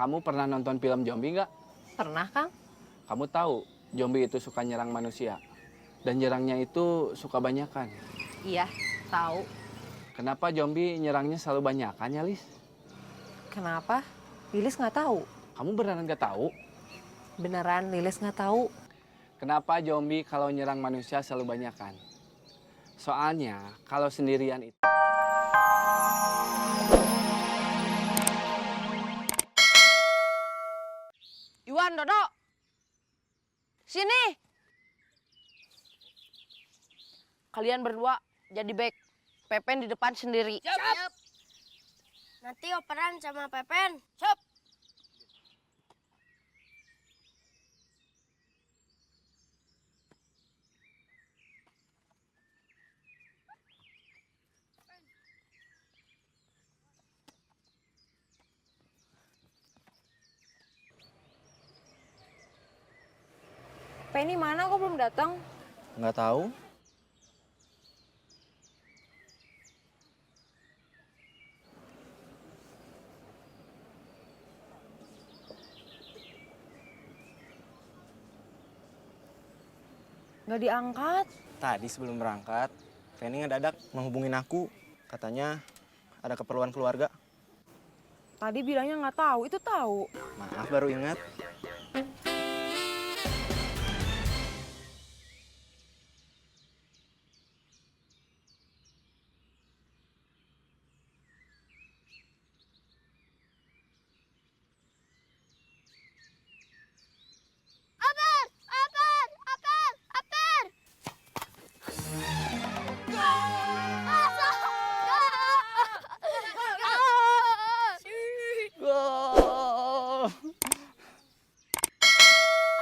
Kamu pernah nonton film zombie nggak? Pernah, Kang? Kamu tahu zombie itu suka nyerang manusia. Dan nyerangnya itu suka banyakan. Iya, tahu. Kenapa zombie nyerangnya selalu banyakan ya, Lis? Kenapa? Lilis nggak tahu. Kamu beneran nggak tahu? Beneran, Lilis nggak tahu. Kenapa zombie kalau nyerang manusia selalu banyakan? Soalnya kalau sendirian itu... Iwan, Dodo. Sini. Kalian berdua jadi back. Pepen di depan sendiri. Siap. Nanti operan sama Pepen. Siap. Penny mana kok belum datang? Nggak tahu. Nggak diangkat. Tadi sebelum berangkat, Penny ngedadak menghubungin aku. Katanya ada keperluan keluarga. Tadi bilangnya nggak tahu, itu tahu. Maaf baru ingat.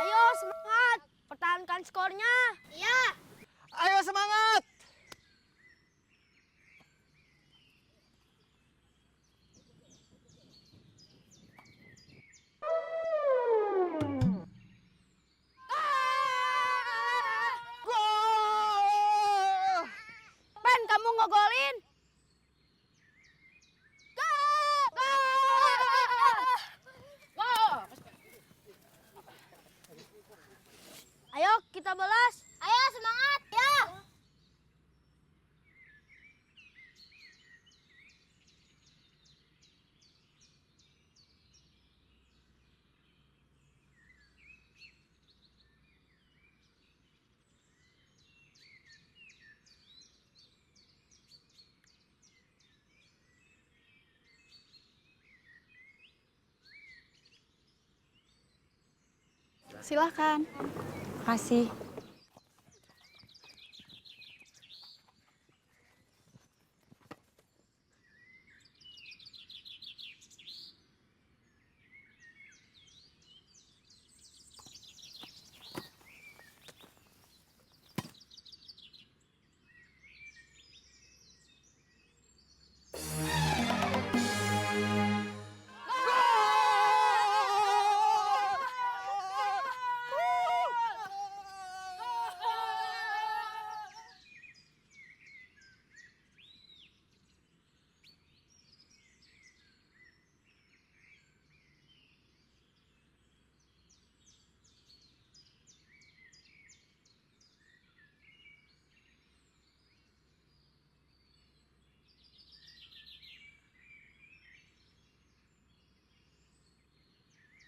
Ayo semangat, pertahankan skornya. Iya. Ayo semangat! Pen, kamu ngegolin. Ayo kita balas. Ayo semangat ya. Silahkan. Kasih.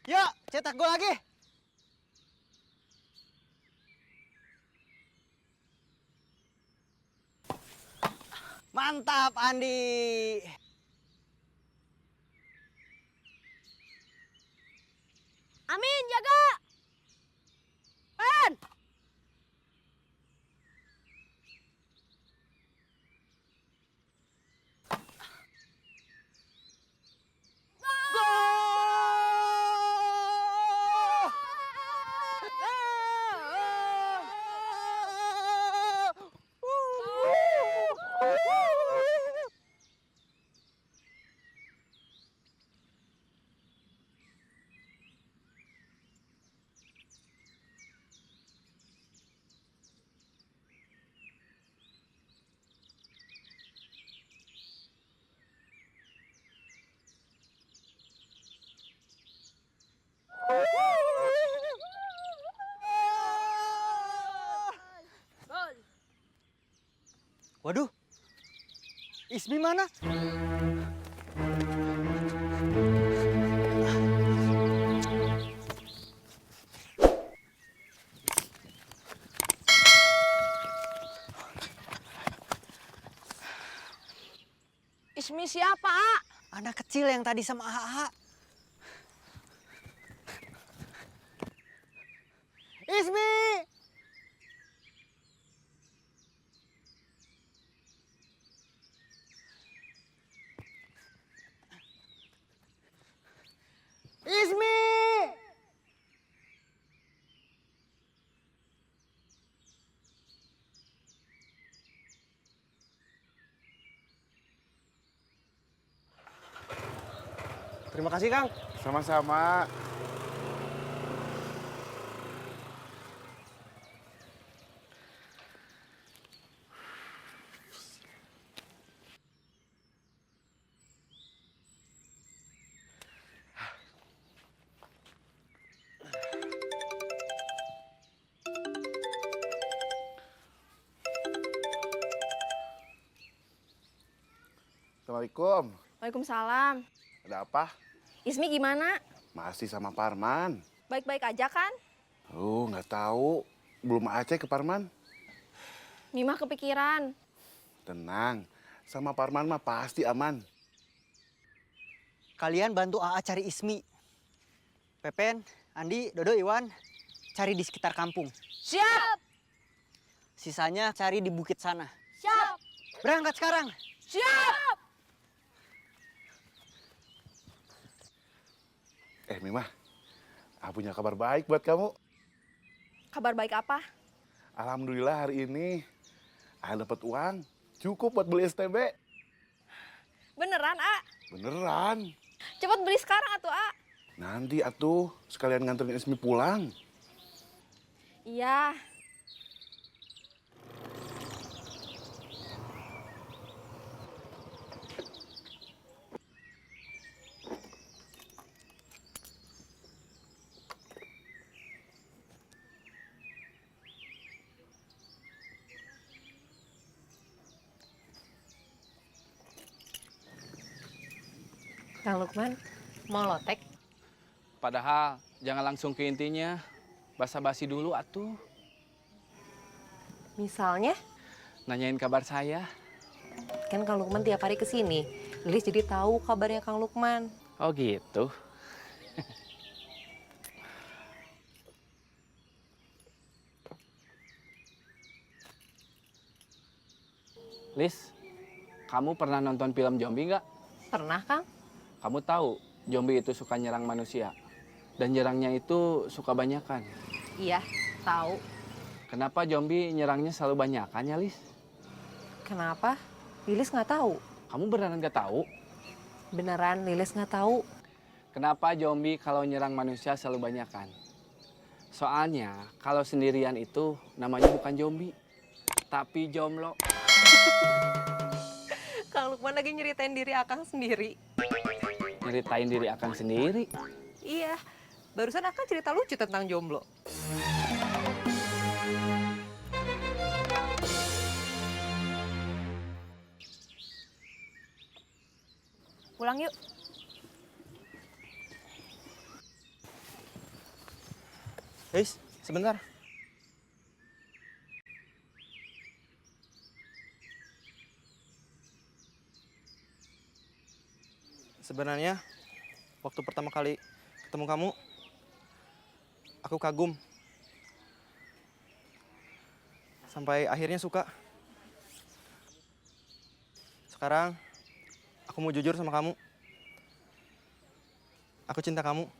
Yuk, cetak gol lagi. Mantap, Andi. Amin, jaga. Pen. Waduh, Ismi mana? Ismi siapa, A? Anak kecil yang tadi sama AA. Ismi! Ismi! Terima kasih, Kang. Sama-sama. Assalamualaikum. Waalaikumsalam. Ada apa? Ismi gimana? Masih sama Parman. Baik-baik aja kan? Nggak tahu. Belum Aceh ke Parman. Mimah kepikiran. Tenang. Sama Parman mah pasti aman. Kalian bantu AA cari Ismi. Pepen, Andi, Dodo, Iwan, cari di sekitar kampung. Siap! Sisanya cari di bukit sana. Siap. Berangkat sekarang. Siap! Mimah, punya kabar baik buat kamu. Kabar baik apa? Alhamdulillah hari ini dapat uang cukup buat beli STB. Beneran, A? Beneran. Cepet beli sekarang atuh, A. Nanti atuh sekalian nganterin Ismi pulang. Iya. Kang Lukman, mau lotek? Padahal jangan langsung ke intinya. Basa-basi dulu atuh. Misalnya, Nanyain kabar saya. kan Kang Lukman tiap hari kesini. Lilis jadi tahu kabarnya Kang Lukman. Oh gitu. Lis, kamu pernah nonton film zombie nggak? Pernah, Kang? Kamu tahu zombie itu suka nyerang manusia. Dan nyerangnya itu suka banyakan. Iya, tahu. Kenapa zombie nyerangnya selalu banyakan ya, Lis? Kenapa? Lilis nggak tahu. Kamu beneran nggak tahu? Beneran, Lilis nggak tahu. Kenapa zombie kalau nyerang manusia selalu banyakan? Soalnya kalau sendirian itu namanya bukan zombie, tapi jomblo. Kang Lukman lagi nyeritain diri Akang sendiri. Nyeritain diri Akang sendiri. Iya, barusan Akang cerita lucu tentang jomblo. Pulang yuk. Guys, sebentar. Sebenarnya, waktu pertama kali ketemu kamu, aku kagum. Sampai akhirnya suka. Sekarang, aku mau jujur sama kamu. Aku cinta kamu.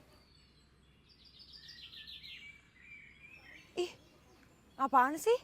Apaan sih?